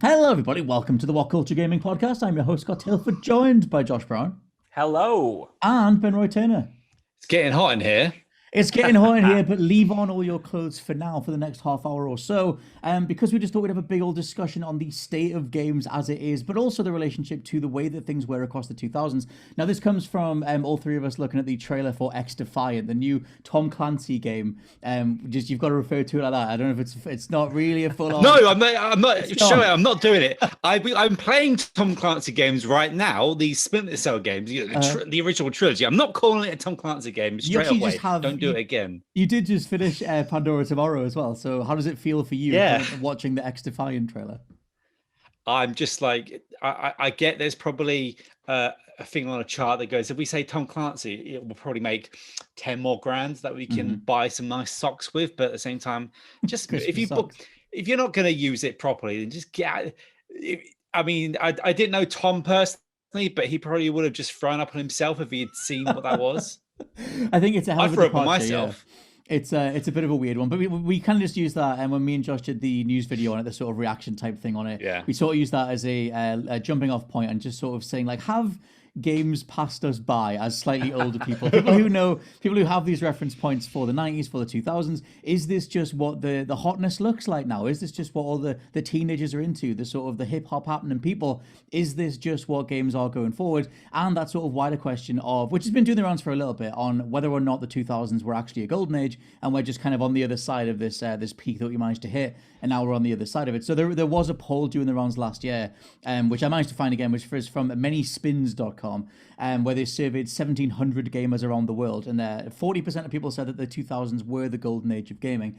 Hello, everybody. Welcome to the WhatCulture Gaming Podcast. I'm your host, Scott Tilford, joined by Josh Brown Hello. and Ben Roy Turner. It's getting hot in here. It's getting hot in here, but leave on all your clothes for now, for the next half hour or so, because we just thought we'd have a big old discussion on the state of games as it is, but also the relationship to the way that things were across the 2000s. Now, this comes from all three of us looking at the trailer for X Defiant, the new Tom Clancy game. Just you've got to refer to it like that. I don't know if it's not really a full on. No, I'm not showing. I'm not doing it. I'm playing Tom Clancy games right now. These Splinter Cell games, the original trilogy. I'm not calling it a Tom Clancy game straight away. Don't do it again. You did just finish Pandora Tomorrow as well. So how does it feel for you watching the X Defiant trailer? I'm just like, I get there's probably a thing on a chart that goes, if we say Tom Clancy, it will probably make 10 more grand that we can buy some nice socks with. But at the same time, just if you're not going to use it properly, then just get. I mean, I didn't know Tom personally, but he probably would have just thrown up on himself if he had seen what that was. I think it's a hell of a departure. I threw up on myself. Yeah. It's a bit of a weird one, but we kind of just use that. And when me and Josh did the news video on it, the sort of reaction type thing on it, we sort of use that as a jumping off point and just sort of saying like, have games passed us by as slightly older people who have these reference points for the 90s, for the 2000s. Is this just what the hotness looks like now? Is this just what all the teenagers are into, the sort of the hip hop happening people? Is this just what games are going forward? And that sort of wider question of, which has been doing the rounds for a little bit, on whether or not the 2000s were actually a golden age and we're just kind of on the other side of this this peak that we managed to hit, and now we're on the other side of it. So there was a poll doing the rounds last year, which I managed to find again, which is from manyspins.com, where they surveyed 1,700 gamers around the world, and 40% of people said that the 2000s were the golden age of gaming,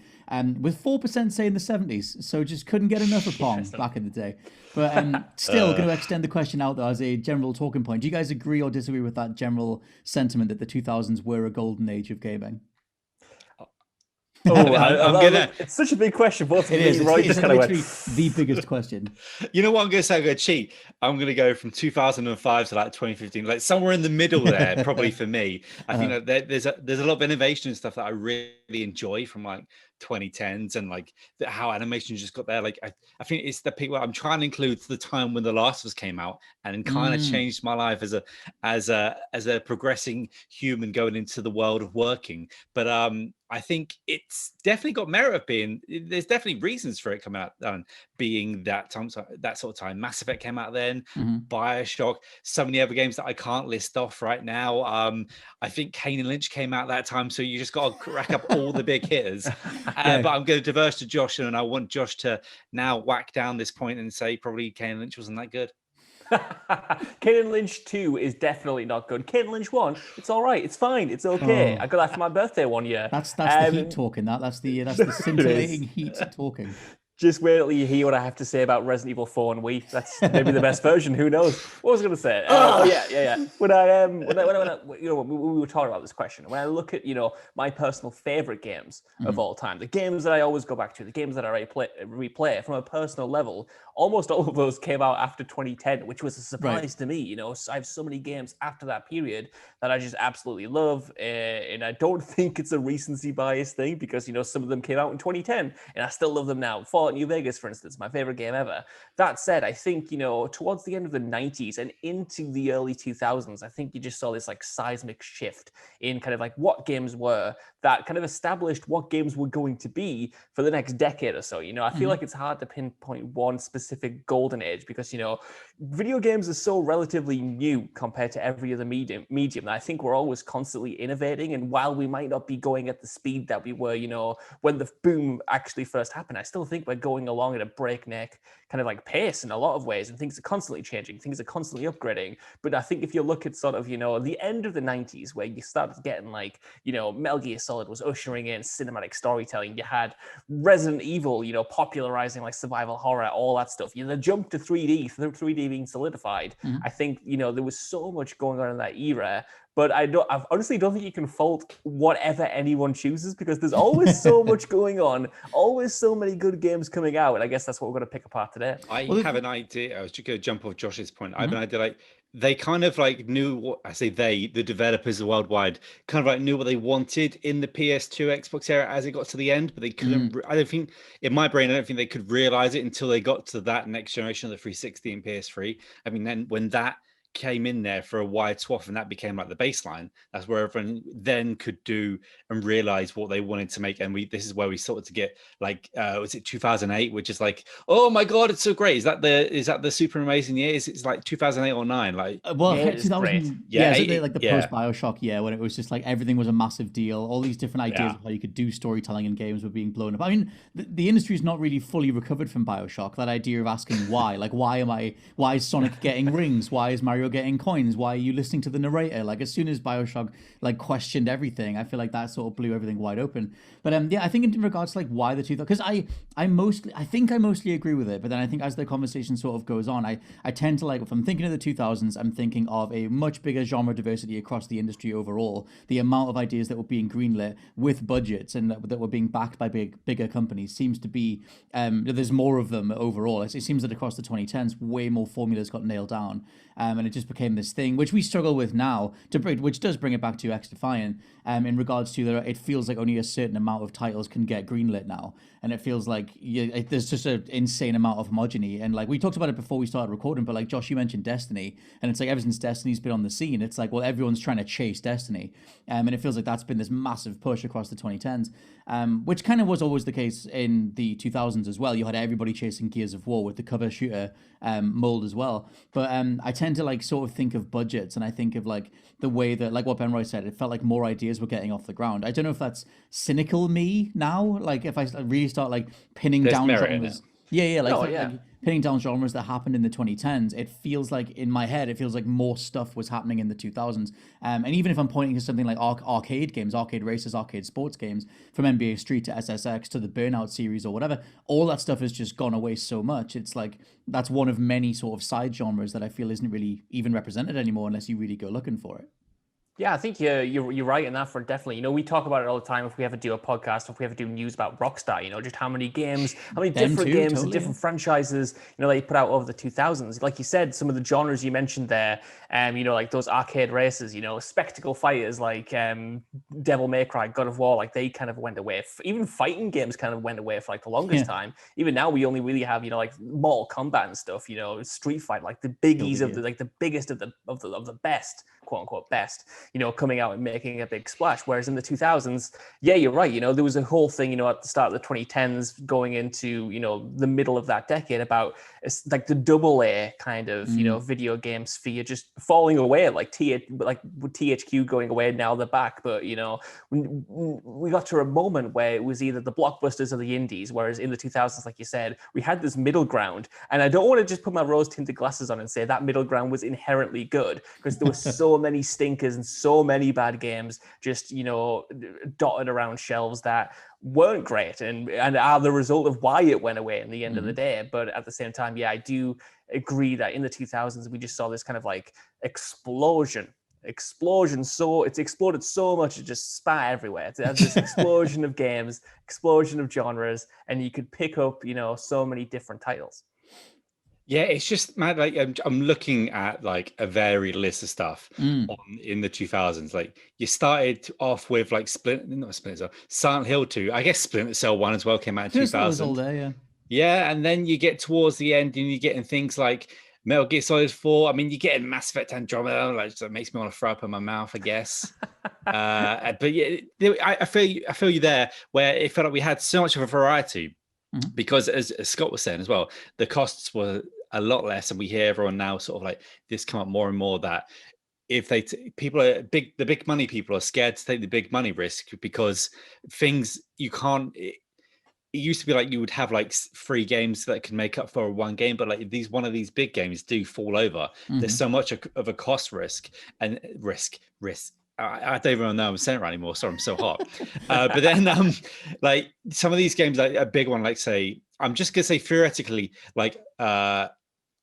with 4% saying the 70s. So just couldn't get enough of Pong back in the day. But still going to extend the question out there as a general talking point. Do you guys agree or disagree with that general sentiment that the 2000s were a golden age of gaming? It's such a big question. Both it is. It's kind of the biggest question. You know what I'm going to say? I'm going to cheat. I'm going to go from 2005 to like 2015, like somewhere in the middle there, probably for me. I think that there's a lot of innovation and stuff that I really enjoy from like 2010s, and like how animation just got there. Like I think it's the peak where I'm trying to include the time when The Last of Us came out, and kind of changed my life as a progressing human going into the world of working. But I think it's definitely got merit of being. There's definitely reasons for it coming out being that time, that sort of time. Mass Effect came out then, BioShock, so many other games that I can't list off right now. I think Kane and Lynch came out that time, so you just got to rack up all the big hitters. But I'm going to diverse to Josh, and I want Josh to now whack down this point and say probably Kane and Lynch wasn't that good. Kane and Lynch 2 is definitely not good. Kane and Lynch 1, it's all right. It's fine. It's okay. I got that for my birthday one year. That's the heat talking. That's the scintillating heat talking. Just wait till you hear what I have to say about Resident Evil 4 and Wii. That's maybe the best version. Who knows? What was I going to say? Yeah. When we were talking about this question, when I look at my personal favorite games of all time, the games that I always go back to, the games that I replay from a personal level, almost all of those came out after 2010, which was a surprise to me. I have so many games after that period that I just absolutely love, and I don't think it's a recency bias thing, because some of them came out in 2010, and I still love them now. Fallout New Vegas, for instance, my favorite game ever. That said, I think towards the end of the 90s and into the early 2000s, I think you just saw this like seismic shift in kind of like what games were, that kind of established what games were going to be for the next decade or so. I feel like it's hard to pinpoint one specific golden age, because video games are so relatively new compared to every other medium that I think we're always constantly innovating. And while we might not be going at the speed that we were when the boom actually first happened, I still think we're going along at a breakneck kind of like pace in a lot of ways, and things are constantly changing, things are constantly upgrading. But I think if you look at sort of the end of the 90s, where you started getting like Metal Gear Solid was ushering in cinematic storytelling, you had Resident Evil popularizing like survival horror, all that stuff, the jump to 3D being solidified. I think there was so much going on in that era. But I honestly don't think you can fault whatever anyone chooses, because there's always so much going on, always so many good games coming out. And I guess that's what we're going to pick apart today. I have an idea. I was just going to jump off Josh's point. I have an idea, like, they kind of like knew what I say the developers worldwide kind of like knew what they wanted in the PS2 Xbox era as it got to the end, but they couldn't. I don't think in my brain, I don't think they could realize it until they got to that next generation of the 360 and PS3. I mean, then when that came in there for a wide swath and that became like the baseline, that's where everyone then could do and realize what they wanted to make. And this is where we started to get like was it 2008, which is like, oh my god, it's so great. Is that the super amazing year? It's like 2008 or 9, like well, yeah, 2000, like the post Bioshock year when it was just like everything was a massive deal. All these different ideas of how you could do storytelling in games were being blown up. I mean, the industry's not really fully recovered from Bioshock. That idea of asking why, like why is Sonic getting rings? Why is Mario getting coins? Why are you listening to the narrator? Like as soon as Bioshock like questioned everything, I feel like that sort of blew everything wide open. But I think in regards to like why the 2000s, because I mostly agree with it, but then I think as the conversation sort of goes on, I tend to like, if I'm thinking of the 2000s, I'm thinking of a much bigger genre diversity across the industry overall. The amount of ideas that were being greenlit with budgets and that were being backed by bigger companies seems to be there's more of them overall. It seems that across the 2010s, way more formulas got nailed down. And it just became this thing, which we struggle with now, which does bring it back to XDefiant, in regards to that it feels like only a certain amount of titles can get greenlit now. And it feels like there's just an insane amount of homogeny. And like we talked about it before we started recording, but like Josh, you mentioned Destiny. And it's like ever since Destiny's been on the scene, it's like, well, everyone's trying to chase Destiny. And it feels like that's been this massive push across the 2010s, which kind of was always the case in the 2000s as well. You had everybody chasing Gears of War with the cover shooter mold as well. But I tend to like sort of think of budgets, and I think of like the way that, like what Ben Roy said, it felt like more ideas were getting off the ground. I don't know if that's cynical me now, like if I really start like pinning down genres. Like pinning down genres that happened in the 2010s, it feels like in my head, it feels like more stuff was happening in the 2000s. And even if I'm pointing to something like arcade games, arcade races, arcade sports games, from NBA Street to SSX to the Burnout series or whatever, all that stuff has just gone away so much. It's like that's one of many sort of side genres that I feel isn't really even represented anymore unless you really go looking for it. Yeah, I think you're right in that front, definitely. You know, we talk about it all the time if we ever do a podcast, if we ever do news about Rockstar, you know, just how many games, how many different games and different franchises, you know, they put out over the 2000s. Like you said, some of the genres you mentioned there, you know, like those arcade races, you know, spectacle fighters like Devil May Cry, God of War, like they kind of went away. Even fighting games kind of went away for like the longest time. Even now we only really have, you know, like Mortal Kombat and stuff, you know, Street Fight, like the biggies of the, like the biggest of the best, quote unquote best, you know, coming out and making a big splash. Whereas in the 2000s, yeah, you're right. You know, there was a whole thing, you know, at the start of the 2010s going into, you know, the middle of that decade about like the AA kind of, you know, video game sphere just falling away, like with THQ going away, now they're back. But, you know, we got to a moment where it was either the blockbusters or the indies, whereas in the 2000s, like you said, we had this middle ground. And I don't want to just put my rose-tinted glasses on and say that middle ground was inherently good, because there were so many stinkers and so many bad games just, you know, dotted around shelves that weren't great and are the result of why it went away in the end of the day. But at the same time, yeah, I do agree that in the 2000s, we just saw this kind of like explosion. So it's exploded so much, it just spat everywhere. It's this explosion of games, explosion of genres, and you could pick up, you know, so many different titles. Yeah, it's just mad. Like I'm looking at like a varied list of stuff in the 2000s. Like you started off with like Silent Hill 2. I guess Splinter Cell 1 as well came out in 2000. All there, yeah, and then you get towards the end and you're getting things like Metal Gear Solid 4. I mean, you're getting Mass Effect Andromeda, like so it makes me want to throw up in my mouth, I guess. But yeah, I feel you there, where it felt like we had so much of a variety. Because as Scott was saying as well, the costs were a lot less, and we hear everyone now sort of like this come up more and more that if the big money people are scared to take the big money risk because things you can't. It used to be like you would have like free games that can make up for one game, but like one of these big games do fall over. There's so much of a cost risk and risk. I don't even know I'm saying it right anymore. Sorry, I'm so hot. But then, like some of these games, like a big one, like say, I'm just gonna say theoretically, like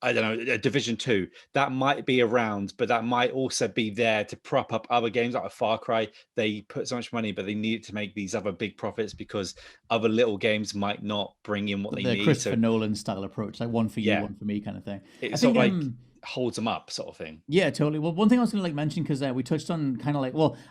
I don't know, Division 2, that might be around, but that might also be there to prop up other games like a Far Cry. They put so much money, but they need to make these other big profits because other little games might not bring in what they need. The Christopher Nolan style approach, like one for you, one for me kind of thing. It's sort of like holds them up, sort of thing. Yeah, totally. Well, one thing I was going to mention, because we touched on kind of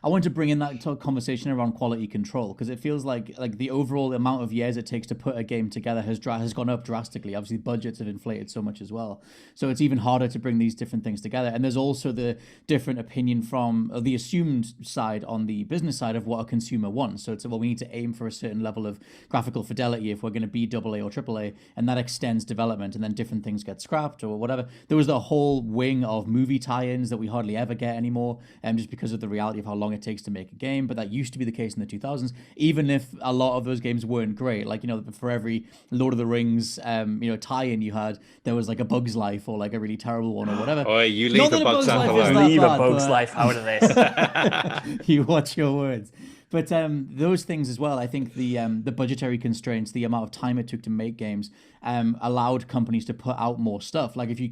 I wanted to bring in that conversation around quality control, because it feels like the overall amount of years it takes to put a game together has gone up drastically. Obviously, budgets have inflated so much as well, so it's even harder to bring these different things together. And there's also the different opinion from the assumed side on the business side of what a consumer wants. So it's we need to aim for a certain level of graphical fidelity if we're going to be AA or AAA, and that extends development, and then different things get scrapped or whatever. There was the whole wing of movie tie-ins that we hardly ever get anymore, just because of the reality of how long it takes to make a game. But that used to be the case in the 2000s, even if a lot of those games weren't great. For every Lord of the Rings tie-in you had, there was like a Bug's Life or like a really terrible one or whatever. Oh, you leave the Bug's Life alone. Leave a Bug's Life out of this. You watch your words. But those things as well, I think the budgetary constraints, the amount of time it took to make games, allowed companies to put out more stuff. Like if you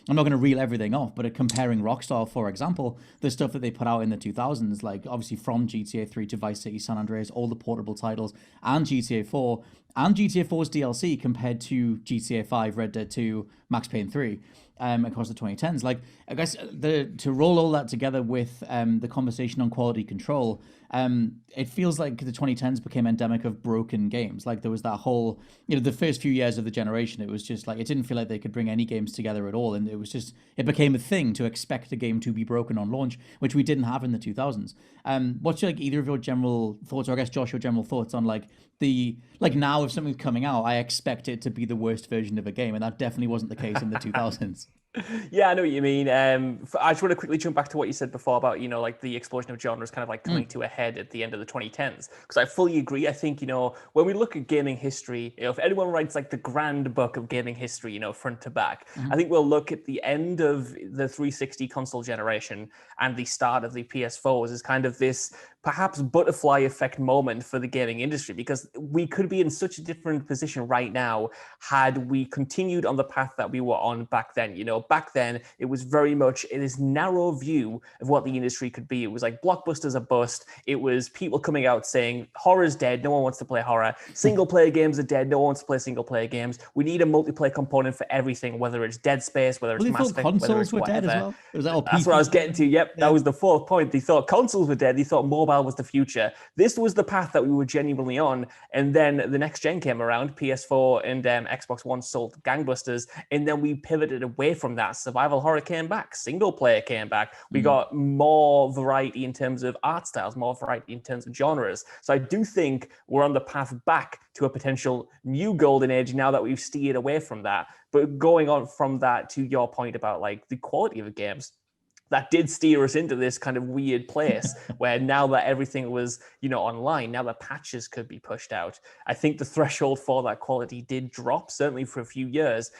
I'm not going to reel everything off, but comparing Rockstar, for example, the stuff that they put out in the 2000s, like obviously from GTA 3 to Vice City, San Andreas, all the portable titles, and GTA 4, and GTA 4's DLC compared to GTA 5, Red Dead 2, Max Payne 3. Across the 2010s, I guess to roll all that together with the conversation on quality control, it feels like the 2010s became endemic of broken games. Like there was that whole, the first few years of the generation, it was just it didn't feel like they could bring any games together at all, and it became a thing to expect a game to be broken on launch, which we didn't have in the 2000s. What's either of your general thoughts, or I guess Josh, your general thoughts on now if something's coming out, I expect it to be the worst version of a game, and that definitely wasn't the case in the 2000s. Yeah, I know what you mean. I just want to quickly jump back to what you said before about, the explosion of genres kind of coming to a head at the end of the 2010s. Because I fully agree. I think, when we look at gaming history, if anyone writes the grand book of gaming history, front to back, I think we'll look at the end of the 360 console generation and the start of the PS4s as kind of this perhaps butterfly effect moment for the gaming industry, because we could be in such a different position right now had we continued on the path that we were on back then. Back then it was very much this narrow view of what the industry could be. It was like blockbusters are bust. It was people coming out saying horror's dead, no one wants to play horror. Single player games are dead, no one wants to play single player games. We need a multiplayer component for everything, whether it's Dead Space, whether it's Mass Effect, whether it's whatever. Dead as well? That's what I was getting to. Yep, that was the fourth point. They thought consoles were dead. They thought mobile was the future. This was the path that we were genuinely on. And then the next gen came around, PS4 and Xbox One sold gangbusters. And then we pivoted away from that. Survival horror came back. Single player came back. We got more variety in terms of art styles, more variety in terms of genres. So I do think we're on the path back to a potential new golden age now that we've steered away from that. But going on from that to your point about the quality of the games, that did steer us into this kind of weird place where now that everything was, online, now that patches could be pushed out, I think the threshold for that quality did drop, certainly for a few years.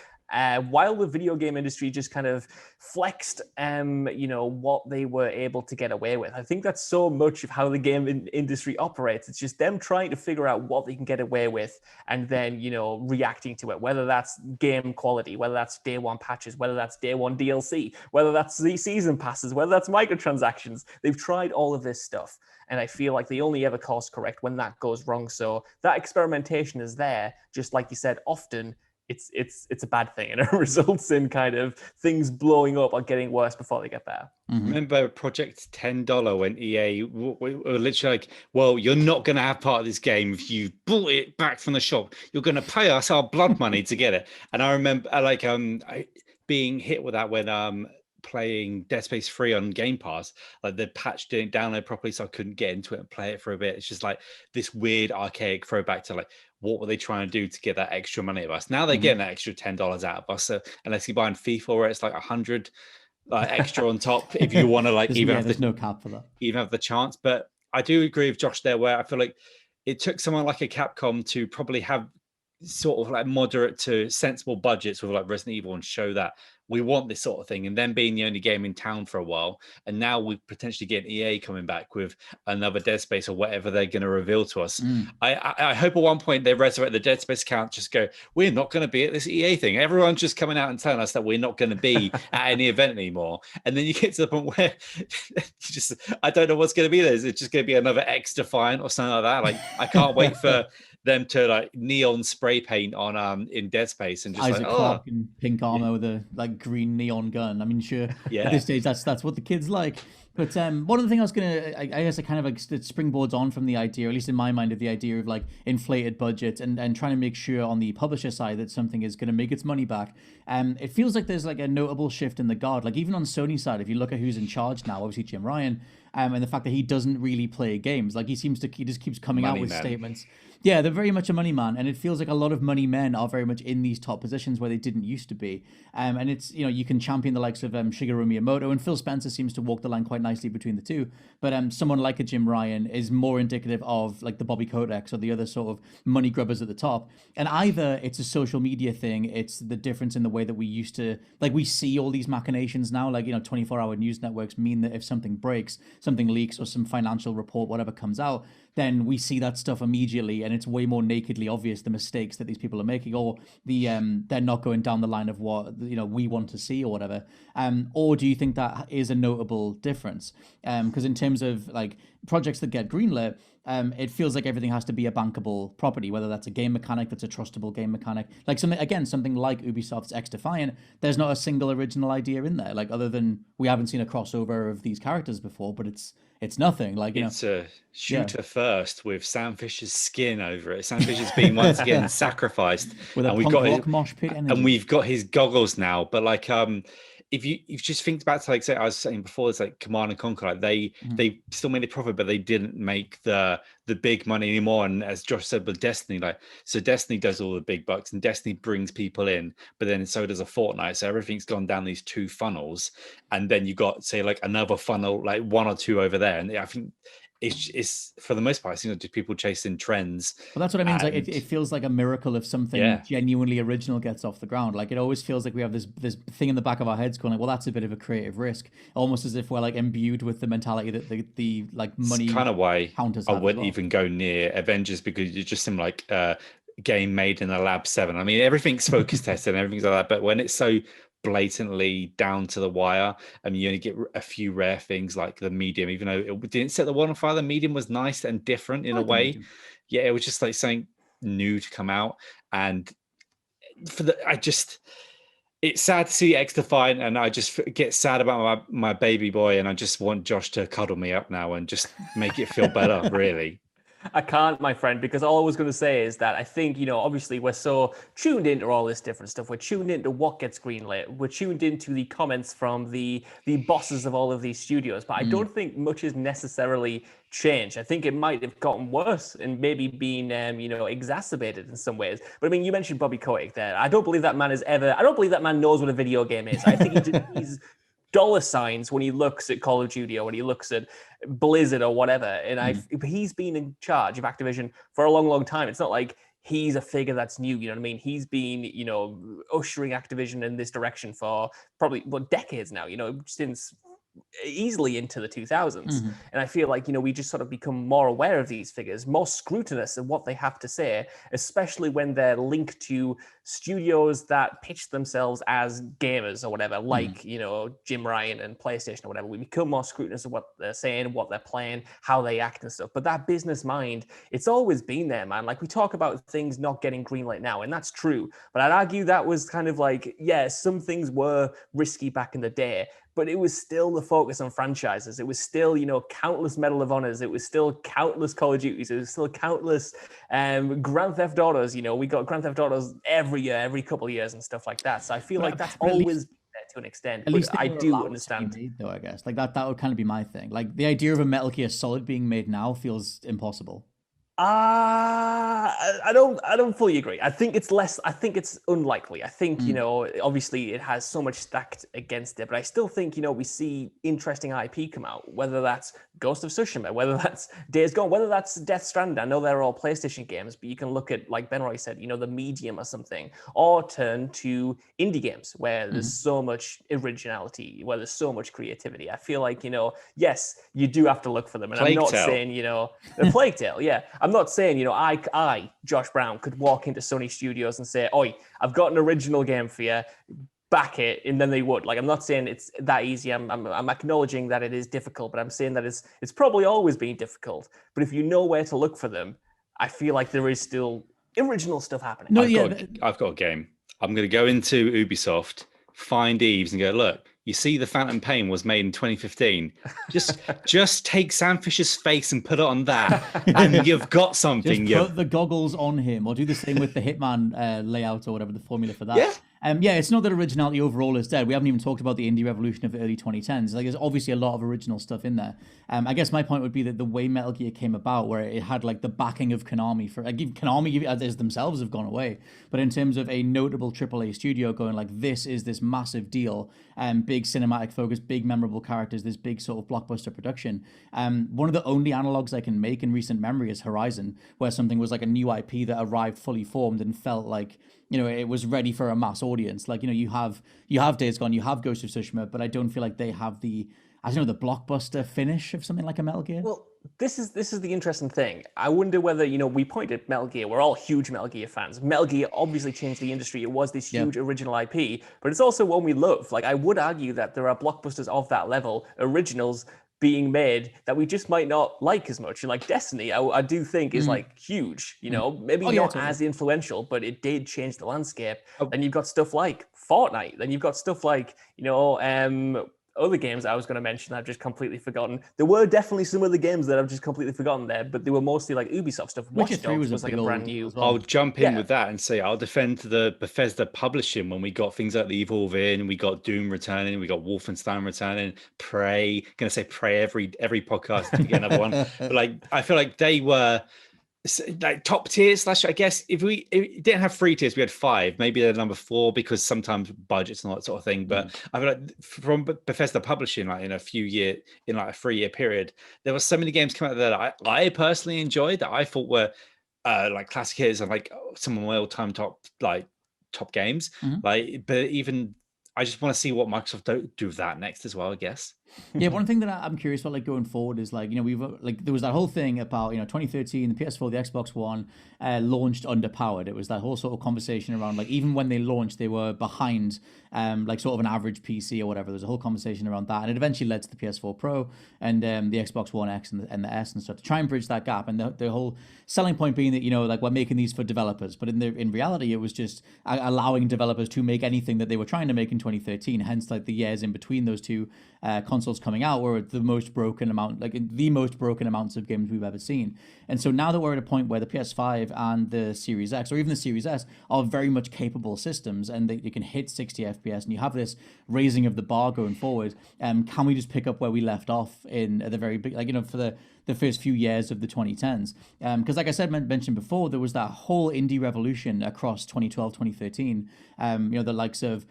While the video game industry just kind of flexed, what they were able to get away with. I think that's so much of how the game industry operates. It's just them trying to figure out what they can get away with and then, reacting to it, whether that's game quality, whether that's day one patches, whether that's day one DLC, whether that's the season passes, whether that's microtransactions. They've tried all of this stuff. And I feel like they only ever course correct when that goes wrong. So that experimentation is there, just like you said, often it's a bad thing, and it results in kind of things blowing up or getting worse before they get better. Remember Project $10 when EA were literally like, well, you're not going to have part of this game if you bought it back from the shop. You're going to pay us our blood money to get it. And I remember being hit with that when playing Dead Space 3 on Game Pass. The patch didn't download properly, so I couldn't get into it and play it for a bit. It's just this weird archaic throwback to what were they trying to do to get that extra money of us? Now they're getting that extra $10 out of us. So unless you buy in FIFA where it's $100 extra on top, if you want to there's no cap for that. Even have the chance. But I do agree with Josh there, where I feel like it took someone like a Capcom to probably have sort of moderate to sensible budgets with Resident Evil and show that we want this sort of thing, and then being the only game in town for a while, and now we potentially get EA coming back with another Dead Space or whatever they're going to reveal to us. I hope at one point they resurrect the Dead Space account, just go, we're not going to be at this EA thing. Everyone's just coming out and telling us that we're not going to be at any event anymore, and then you get to the point where I don't know what's going to be there. Is it just going to be another X Defiant or something like that? I can't wait for them to like neon spray paint on in Dead Space and just Isaac Clarke in pink armor with a like green neon gun. I mean, sure, at this stage that's what the kids like. But one of the things I was I guess it kind of like it springboards on from the idea, at least in my mind, of the idea of like inflated budgets and trying to make sure on the publisher side that something is going to make its money back. It feels like there's like a notable shift in the guard. Like even on Sony's side, if you look at who's in charge now, obviously Jim Ryan, and the fact that he doesn't really play games, like he just keeps coming out with statements. Yeah, they're very much a money man, and it feels like a lot of money men are very much in these top positions where they didn't used to be. And it's, you can champion the likes of Shigeru Miyamoto, and Phil Spencer seems to walk the line quite nicely between the two. But someone like a Jim Ryan is more indicative of like the Bobby Kotick's or the other sort of money grubbers at the top. And either it's a social media thing, it's the difference in the way that we used to, like we see all these machinations now, like, 24-hour news networks mean that if something breaks, something leaks, or some financial report, whatever comes out, then we see that stuff immediately, and it's way more nakedly obvious the mistakes that these people are making, or the they're not going down the line of what we want to see or whatever. Or do you think that is a notable difference? Because in terms of like projects that get greenlit, it feels like everything has to be a bankable property, whether that's a game mechanic that's a trustable game mechanic, like something like Ubisoft's X Defiant. There's not a single original idea in there, like other than we haven't seen a crossover of these characters before, but it's nothing. Like it's a shooter first with Sam Fisher's skin over it. Sam Fisher's been once again sacrificed, with and we've got his goggles now. But like if you just think back to, like, say I was saying before, it's like Command and Conquer, like they still made a profit, but they didn't make the big money anymore. And as Josh said with Destiny, like, so Destiny does all the big bucks and Destiny brings people in, but then so does a Fortnite. So everything's gone down these two funnels, and then you got, say, like another funnel, like one or two over there. And I think it's for the most part, just people chasing trends. Well, that's what I mean. Like it feels like a miracle if something genuinely original gets off the ground. Like it always feels like we have this thing in the back of our heads going like, well, that's a bit of a creative risk, almost as if we're like imbued with the mentality that the like money kind of why counters. I wouldn't even go near Avengers, because you just seem like game made in a lab 7. I mean, everything's focus tested and everything's like that, but when it's so blatantly down to the wire, I mean, you only get a few rare things like the medium, even though it didn't set the world on fire. The medium was nice and different in a way. Yeah, it was just like something new to come out. And it's sad to see X Defiant, and I just get sad about my baby boy, and I just want Josh to cuddle me up now and just make it feel better, really. I can't, my friend, because all I was going to say is that I think, obviously we're so tuned into all this different stuff. We're tuned into what gets greenlit. We're tuned into the comments from the bosses of all of these studios. But I don't think much has necessarily changed. I think it might have gotten worse and maybe been, exacerbated in some ways. But I mean, you mentioned Bobby Kotick there. I don't believe that man knows what a video game is. I think he's dollar signs when he looks at Call of Duty or when he looks at Blizzard or whatever. And he's been in charge of Activision for a long, long time. It's not like he's a figure that's new, you know what I mean? He's been, ushering Activision in this direction for probably decades now, since easily into the 2000s. And I feel like, we just sort of become more aware of these figures, more scrutinous of what they have to say, especially when they're linked to studios that pitch themselves as gamers or whatever, like, Jim Ryan and PlayStation or whatever. We become more scrutinous of what they're saying, what they're playing, how they act and stuff. But that business mind, it's always been there, man. Like, we talk about things not getting greenlit now, and that's true. But I'd argue that was kind of like, some things were risky back in the day, but it was still the focus on franchises. It was still, countless Medal of Honors. It was still countless Call of Duties. It was still countless Grand Theft Autos. We got Grand Theft Autos every year, every couple of years and stuff like that. So I feel like that's always been there to an extent. At least I do understand. Made, though, I guess. Like that would kind of be my thing. Like the idea of a Metal Gear Solid being made now feels impossible. I don't fully agree. I think it's unlikely. I think, obviously it has so much stacked against it, but I still think, we see interesting IP come out, whether that's Ghost of Tsushima, whether that's Days Gone, whether that's Death Stranding. I know they're all PlayStation games, but you can look at, like Ben Roy said, the Medium or something, or turn to indie games where there's so much originality, where there's so much creativity. I feel like, yes, you do have to look for them. And I'm not saying, the Plague Tale, yeah. I'm not saying, I, Josh Brown, could walk into Sony Studios and say, "Oi, I've got an original game for you, back it," and then they would. Like, I'm not saying it's that easy. I'm acknowledging that it is difficult, but I'm saying that it's probably always been difficult. But if you know where to look for them, I feel like there is still original stuff happening. No, I've got a game. I'm going to go into Ubisoft, find Eves, and go, look, you see the Phantom Pain was made in 2015. Just take Sam Fisher's face and put it on that, and you've got something. Just put the goggles on him, or do the same with the Hitman layout or whatever the formula for that. Yeah. It's not that originality overall is dead. We haven't even talked about the indie revolution of the early 2010s. Like, there's obviously a lot of original stuff in there. I guess my point would be that the way Metal Gear came about, where it had like the backing of Konami for Konami as themselves have gone away, but in terms of a notable AAA studio going like, this is this massive deal, big cinematic focus, big memorable characters, this big sort of blockbuster production. One of the only analogs I can make in recent memory is Horizon, where something was like a new IP that arrived fully formed and felt like, you know, it was ready for a mass audience. Like, you know, you have Days Gone, you have Ghost of Tsushima, but I don't feel like they have the blockbuster finish of something like a Metal Gear. Well, this is the interesting thing. I wonder whether, you know, we pointed at Metal Gear. We're all huge Metal Gear fans. Metal Gear obviously changed the industry. It was this huge original IP, but it's also one we love. Like, I would argue that there are blockbusters of that level, originals being made, that we just might not like as much. Like Destiny, I do think is like huge, you know, maybe not as influential, but it did change the landscape. Then you've got stuff like Fortnite. Then you've got stuff like, you know, other games I was going to mention I've just completely forgotten. There were definitely some other games that I've just completely forgotten there, but they were mostly like Ubisoft stuff. Watch Dogs was like a brand new. I'll jump in with that and say I'll defend the Bethesda publishing when we got things like the Evolve in, we got Doom returning, we got Wolfenstein returning, Prey. I'm going to say Prey every podcast to get another one. But like, I feel like they were like top tier / I guess if we didn't have 3 tiers, we had 5, maybe they're number 4 because sometimes budgets and all that sort of thing. But I feel like from Bethesda publishing, like in a 3-year period, there were so many games coming out there that I personally enjoyed, that I thought were like classic hits and like some of my all-time top games. Like, but even I just want to see what Microsoft do with that next as well, I guess. Yeah, one thing that I'm curious about, like, going forward is, like, you know, we've like, there was that whole thing about, you know, 2013, the PS4, the Xbox One launched underpowered. It was that whole sort of conversation around, like, even when they launched, they were behind like sort of an average PC or whatever. There was a whole conversation around that, and it eventually led to the PS4 Pro and the Xbox One X and the S and stuff to try and bridge that gap. And the whole selling point being that, you know, like, we're making these for developers, but in reality, it was just allowing developers to make anything that they were trying to make in 2013. Hence, like, the years in between those two consoles coming out were the most broken amounts of games we've ever seen. And so now that we're at a point where the PS5 and the Series X, or even the Series S, are very much capable systems, and they can hit 60 FPS, and you have this raising of the bar going forward, can we just pick up where we left off at the very big, like, you know, for the first few years of the 2010s? Because like I said, mentioned before, there was that whole indie revolution across 2012, 2013. You know, the likes of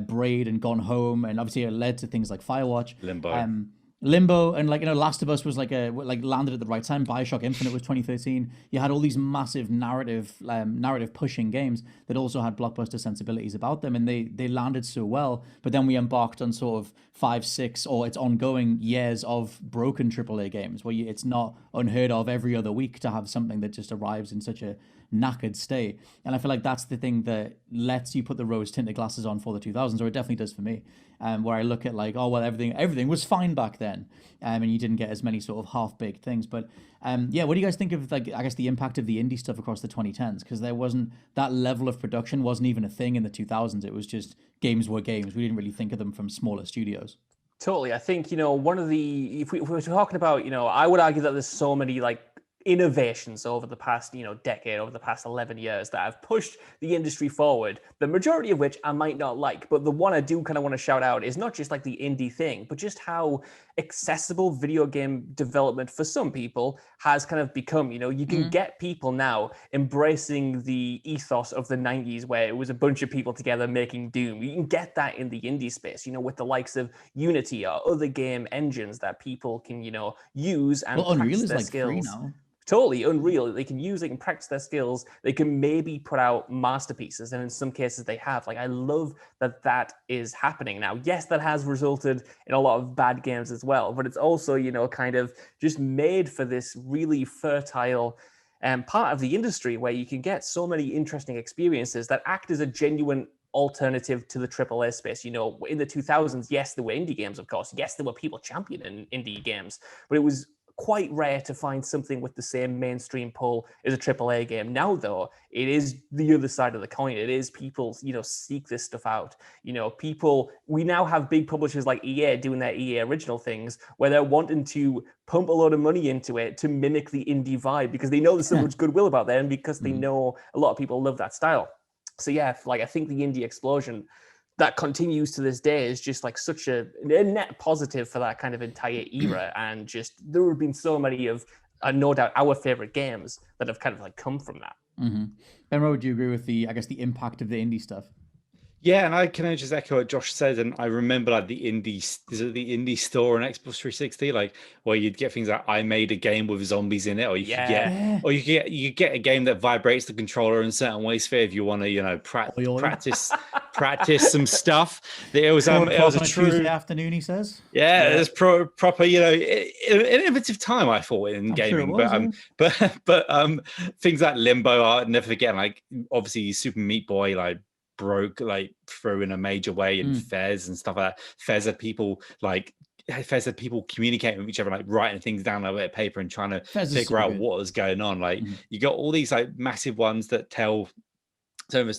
Braid and Gone Home, and obviously it led to things like Firewatch, Limbo, and, like, you know, Last of Us was like landed at the right time. BioShock Infinite was 2013. You had all these massive narrative pushing games that also had blockbuster sensibilities about them, and they landed so well. But then we embarked on sort of 5, 6, or it's ongoing years of broken AAA games where it's not unheard of every other week to have something that just arrives in such a knackered state. And I feel like that's the thing that lets you put the rose tinted glasses on for the 2000s, or it definitely does for me, where I look at, like, oh, well, everything was fine back then, and you didn't get as many sort of half-baked things. But yeah, what do you guys think of, like, I guess the impact of the indie stuff across the 2010s? Because there wasn't that level of production, wasn't even a thing in the 2000s. It was just games were games. We didn't really think of them from smaller studios. Totally. I think, you know, if we were talking about, you know, I would argue that there's so many, like, innovations over the past, you know, decade, over the past 11 years that have pushed the industry forward, the majority of which I might not like. But the one I do kind of want to shout out is not just like the indie thing, but just how accessible video game development for some people has kind of become. You know, you can get people now embracing the ethos of the 90s where it was a bunch of people together making Doom. You can get that in the indie space, you know, with the likes of Unity or other game engines that people can, you know, use and practice their skills. Free now. Totally. Unreal. They can practice their skills. They can maybe put out masterpieces, and in some cases they have. Like, I love that is happening now. Yes, that has resulted in a lot of bad games as well, but it's also, you know, kind of just made for this really fertile part of the industry where you can get so many interesting experiences that act as a genuine alternative to the AAA space. You know, in the 2000s, yes, there were indie games, of course. Yes, there were people championing indie games, but it was quite rare to find something with the same mainstream pull as a AAA game. Now, though, it is the other side of the coin. It is people, seek this stuff out. We now have big publishers like EA doing their EA original things where they're wanting to pump a lot of money into it to mimic the indie vibe because they know there's so much goodwill about there and because they know a lot of people love that style. So yeah, I think the indie explosion that continues to this day is just such a net positive for that kind of entire era. And just there have been so many of, no doubt, our favorite games that have kind of come from that. Mm-hmm. Ben, would you agree with the impact of the indie stuff? Yeah, and I can just echo what Josh said. And I remember the indie store on Xbox 360, where you'd get things like I made a game with zombies in it, or you could get a game that vibrates the controller in certain ways for if you want to, practice some stuff. It was a true Tuesday afternoon, he says. Yeah, it was proper, innovative time, I thought, in gaming. Sure but things like Limbo, I'll never forget. Obviously, Super Meat Boy, broke through in a major way, and Fez and stuff like that. Fez had people communicating with each other, writing things down on a bit of paper and trying to figure out what was going on. You got all these massive ones that tell some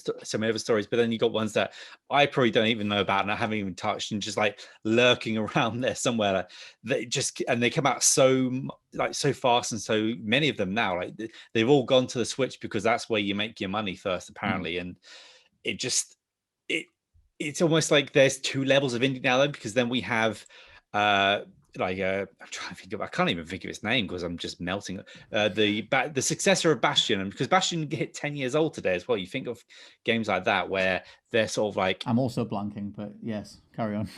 other stories, but then you got ones that I probably don't even know about and I haven't even touched, and just lurking around there somewhere. They come out so fast, and so many of them now, they've all gone to the Switch because that's where you make your money first, apparently. And it's almost like there's two levels of indie now, though, because then we have I'm trying to think of, I can't even think of its name because I'm just melting. The successor of Bastion, and because Bastion hit 10 years old today as well. You think of games like that where they're sort of I'm also blanking, but yes, carry on.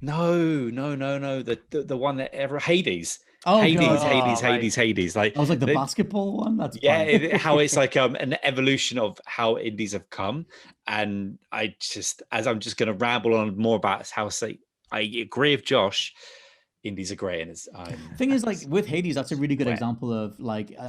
No. The one that Hades. Oh, Hades. I was the basketball one. That's how it's an evolution of how indies have come. And I'm just going to ramble on more about how I agree with Josh. Indies are great, and thing is, with Hades, that's a really good example of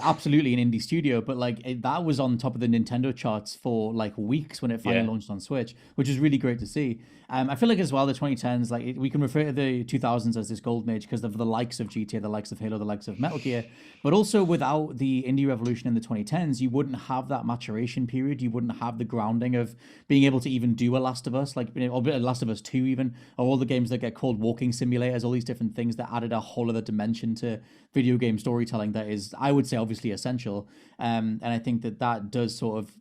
absolutely an indie studio, but that was on top of the Nintendo charts for weeks when it finally launched on Switch, which is really great to see. I feel as well the 2010s, we can refer to the 2000s as this golden age because of the likes of GTA, the likes of Halo, the likes of Metal Gear, but also without the indie revolution in the 2010s, you wouldn't have that maturation period. You wouldn't have the grounding of being able to even do a Last of Us, or Last of Us 2 even, or all the games that get called walking simulators, all these different things that added a whole other dimension to video game storytelling that is, I would say, obviously essential. And I think that does sort of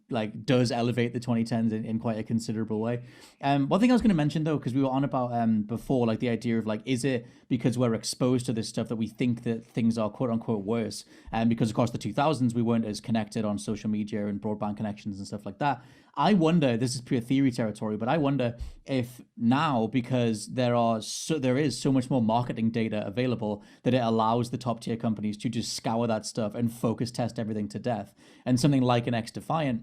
does elevate the 2010s in quite a considerable way. One thing I was going to mention though, because we were on about before, the idea of is it because we're exposed to this stuff that we think that things are quote unquote worse? Because of course the 2000s we weren't as connected on social media and broadband connections and stuff like that. I wonder, this is pure theory territory, but I wonder if now, because there is so much more marketing data available, that it allows the top tier companies to just scour that stuff and focus test everything to death. And something like an X-Defiant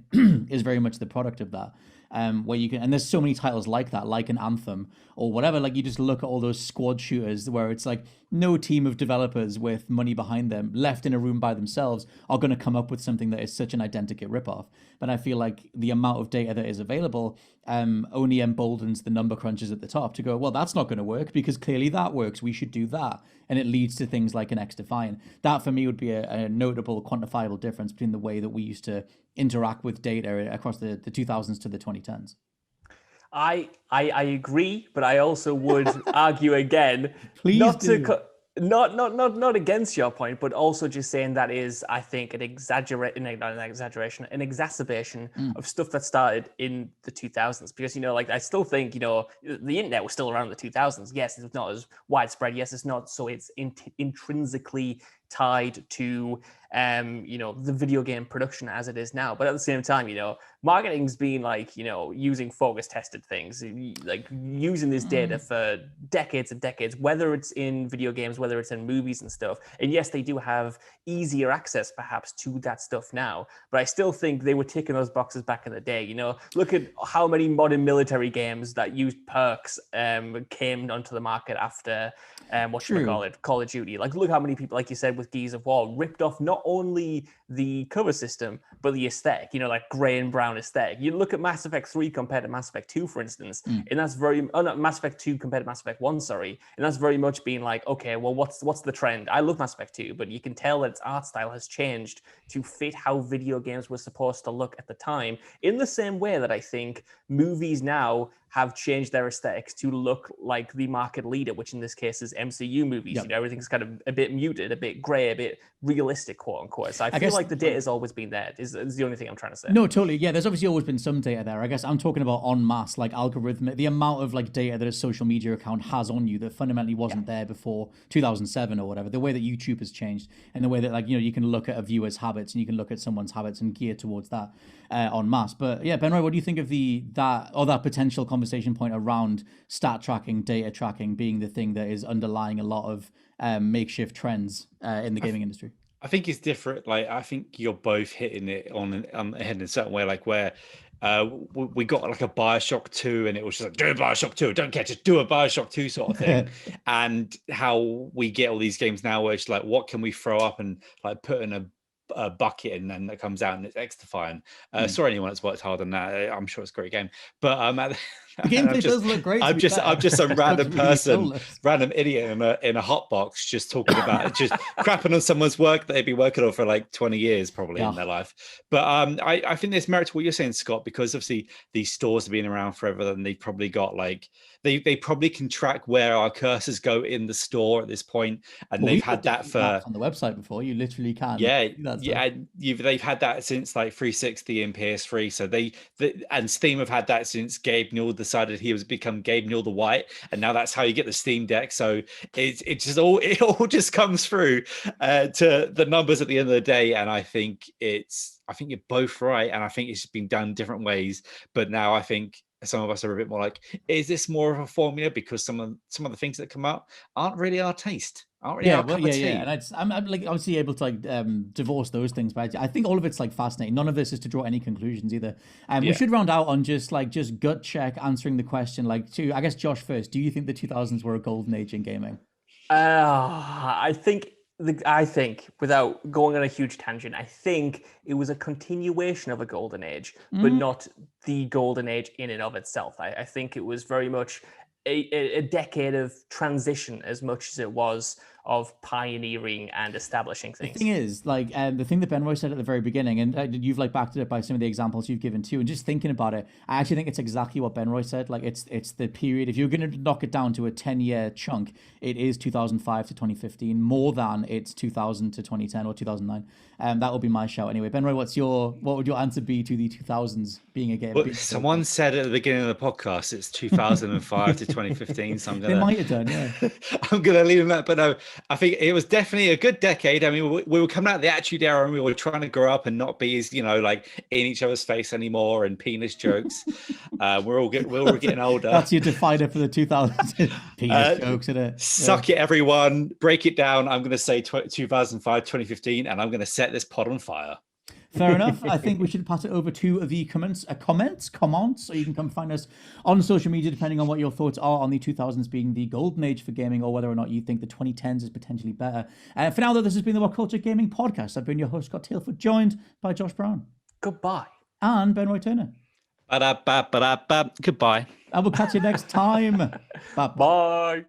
is very much the product of that. Where you can, and there's so many titles like that, like an Anthem or whatever. You just look at all those squad shooters where it's no team of developers with money behind them left in a room by themselves are going to come up with something that is such an identical ripoff. But I feel the amount of data that is available only emboldens the number crunchers at the top to go, well, that's not going to work because clearly that works. We should do that. And it leads to things like an X-Defiant. That for me would be a notable, quantifiable difference between the way that we used to interact with data across the 2000s to the 2010s. I agree, but I also would argue again, not against your point, but also just saying that is, I think, an exacerbation of stuff that started in the 2000s. Because, I still think, the internet was still around in the 2000s. Yes, it's not as widespread. Yes, it's not so it's intrinsically tied to the video game production as it is now. But at the same time, marketing's been using focus tested things, using this data for decades and decades, whether it's in video games, whether it's in movies and stuff. And yes, they do have easier access perhaps to that stuff now, but I still think they were ticking those boxes back in the day. Look at how many modern military games that used perks came onto the market after Call of Duty. Look how many people, like you said, with Gears of War, ripped off not only the cover system, but the aesthetic, you know, like gray and brown aesthetic. You look at Mass Effect 3 compared to Mass Effect 2, for instance, and that's Mass Effect 2 compared to Mass Effect 1, sorry. And that's very much being like, okay, well, what's the trend? I love Mass Effect 2, but you can tell that its art style has changed to fit how video games were supposed to look at the time, in the same way that I think movies now have changed their aesthetics to look like the market leader, which in this case is MCU movies. Yep. You know, everything's kind of a bit muted, a bit grey, a bit realistic, quote unquote. So I feel like the data has always been there, is the only thing I'm trying to say. No, totally. Yeah, there's obviously always been some data there. I guess I'm talking about en masse, like algorithmic, the amount of like data that a social media account has on you that fundamentally wasn't there before 2007 or whatever. The way that YouTube has changed, and the way that, like, you know, you can look at a viewer's habits and you can look at someone's habits and gear towards that en masse. But yeah, Ben Roy, what do you think of that potential conversation point around stat tracking, data tracking being the thing that is underlying a lot of makeshift trends in the gaming industry? I think it's different. Like, I think you're both hitting it on the head in a certain way, like where we got like a BioShock 2 and it was just like, do a BioShock 2, don't catch it, do a BioShock 2 sort of thing. And how we get all these games now where it's like, what can we throw up and like put in a bucket and then that comes out and it's X-defying. Sorry, anyone that's worked hard on that. I'm sure it's a great game, but the gameplay does look great. I'm just a random person, random idiot in a hot box, just talking about just crapping on someone's work that they've been working on for like 20 years probably in their life. But I think there's merit to what you're saying, Scott, because obviously these stores have been around forever, and they've probably got like they probably can track where our cursors go in the store at this point, and they've had that for on the website before. You literally can. They've had that since like 360 and PS3. So and Steam have had that since Gabe Newell decided he was become Gabe Newell the White, and now that's how you get the Steam Deck. So it all just comes through to the numbers at the end of the day. And I think you're both right, and I think it's been done different ways. But now I think some of us are a bit more like, is this more of a formula? Because some of the things that come out aren't really our taste. And I'm like obviously able to like divorce those things, but I think all of it's like fascinating. None of this is to draw any conclusions either. We should round out on just gut check answering the question. Like, I guess Josh first. Do you think the 2000s were a golden age in gaming? I think without going on a huge tangent, I think it was a continuation of a golden age, but not the golden age in and of itself. I think it was very much a decade of transition as much as it was of pioneering and establishing things. The thing is, like, the thing that Ben Roy said at the very beginning, and you've like backed it up by some of the examples you've given too, and just thinking about it, I actually think it's exactly what Ben Roy said. Like, it's the period, if you're going to knock it down to a 10-year chunk, it is 2005 to 2015 more than it's 2000 to 2010 or 2009. That will be my shout anyway. Ben Roy, what would your answer be to the 2000s being a game? Well, someone said at the beginning of the podcast it's 2005 to 2015, so they might have done, yeah. I'm going to leave them that, but no, I think it was definitely a good decade. I mean, we were coming out of the Attitude Era, and we were trying to grow up and not be as, you know, like in each other's face anymore and penis jokes. We're all getting older. That's your definer for the 2000s. Penis jokes, isn't it? Suck it, everyone. Break it down. I'm going to say 2005, 2015, and I'm going to set this pod on fire. Fair enough. I think we should pass it over to the comments, so you can come find us on social media, depending on what your thoughts are on the 2000s being the golden age for gaming, or whether or not you think the 2010s is potentially better. For now, though, this has been the WhatCulture Gaming Podcast. I've been your host, Scott Tailfoot, joined by Josh Brown. Goodbye. And Ben Roy Turner. Goodbye. And we'll catch you next time. Bye.